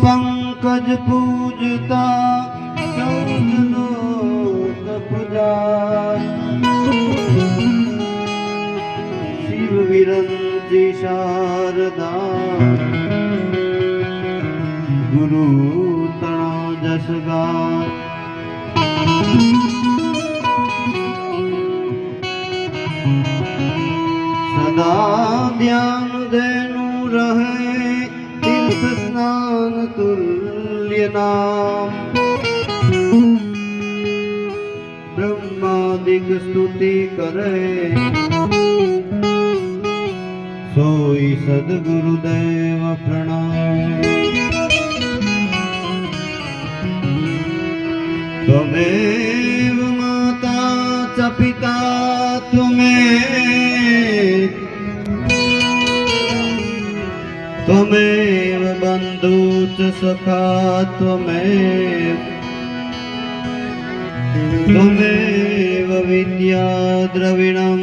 पंकज पूजता लोक पुजाय शिव विरंची शारदा गुरु तणो जस गाय सदा ध्यान देनु रहे तीर्थ स्नान तुल्य नाम ब्रह्मादिक स्तुति करे सोई सद्गुरुदेव प्रणाम त्वमेव माता च पिता त्वमेव बन्धु च सखा त्वमेव विद्या द्रविणं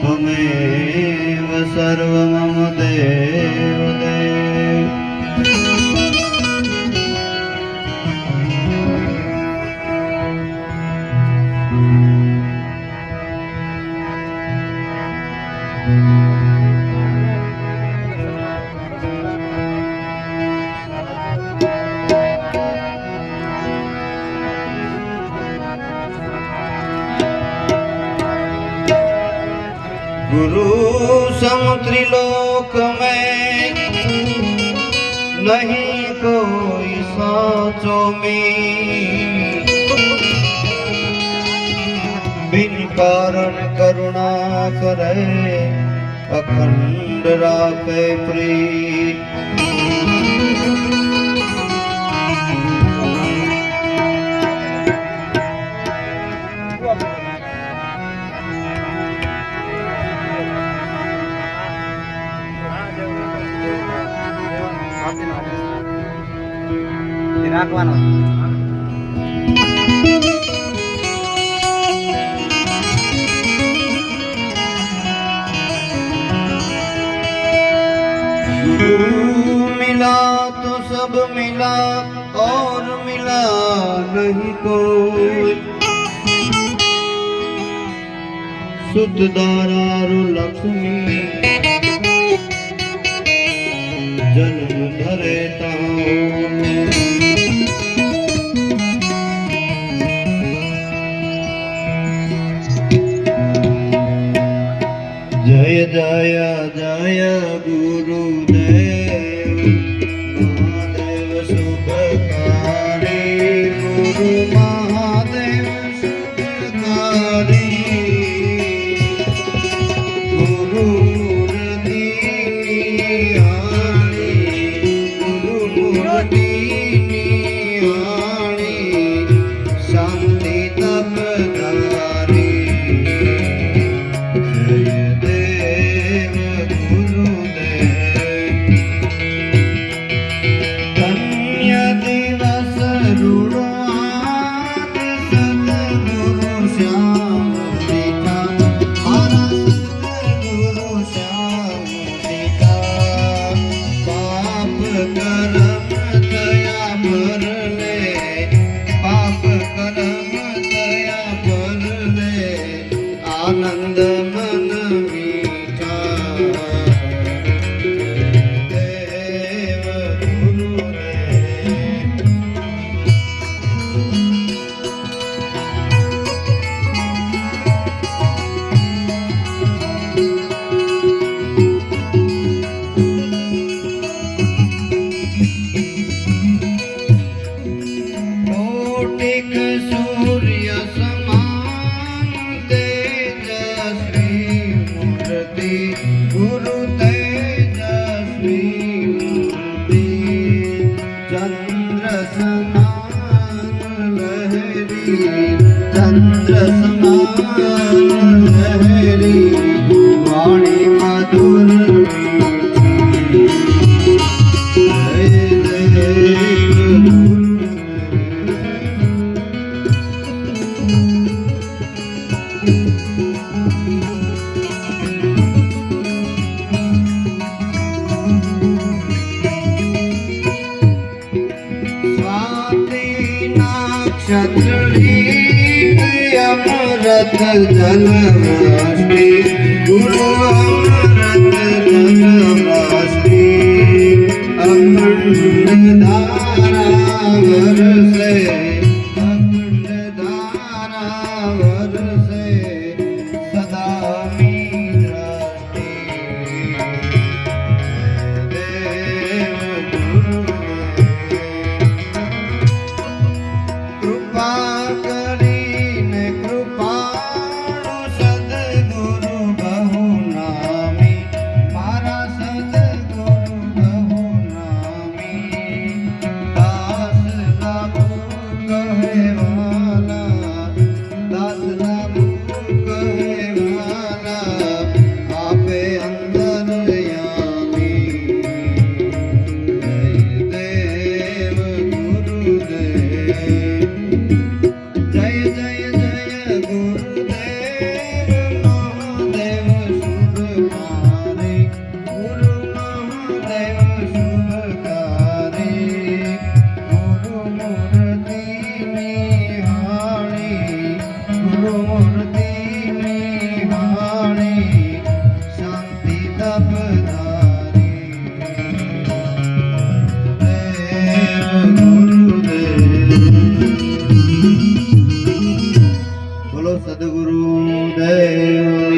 त्वमेव सर्वं मम देव देव गुरु समुद्रिलोक में नहीं कोई साचो में बिन कारण करुणा करे अखंड राखे प्रीत રાખવાનો मिला तो सब मिला और मिला नहीं कोई सुत दारारु लक्ष्मी जन्म धरे जय जय जय गुरुदेव महादेव शुभकारी गुरु महादेव शुभकारी गुरु शांति तपदारी आनंद मन मीठा देव गुरुदेव कोटिक सूर्य गुरु तेजस्वी मूर्ति चंद्र समान लहरी वाणी मधुर अमृत जल वृष्टि गुरु अमृत जल वृष्टि अखंड धारा बरसे अखंड धारा बरसे सदा मी दृष्टि देव गुरुदेव कृपा કરીને કૃપાળુ સદગુરુ બહુ નામી મારા સદગુરુ બહુ નામી દાસ લાભ કહેવાલા દાસ લાભ કહેવાલા આપે અંતરયામી દેવ ગુરુદેવ जय जय जय गुरुदेव महादेव शुभकारे गुरु महादेव शुभकारे गुरु मूर्ति निहारी गुरु मूर्ति निहारी शांति तपधारी देव गुरुदेव बोलो सदगुरु देव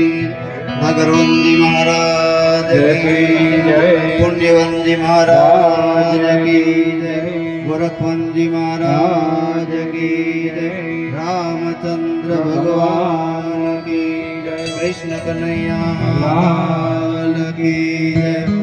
भगवंती महाराज की जय पुण्यवंती महाराज की जय गोरखवंती महाराज की जय रामचंद्र भगवान की जय कृष्ण कन्हैया लाल की जय।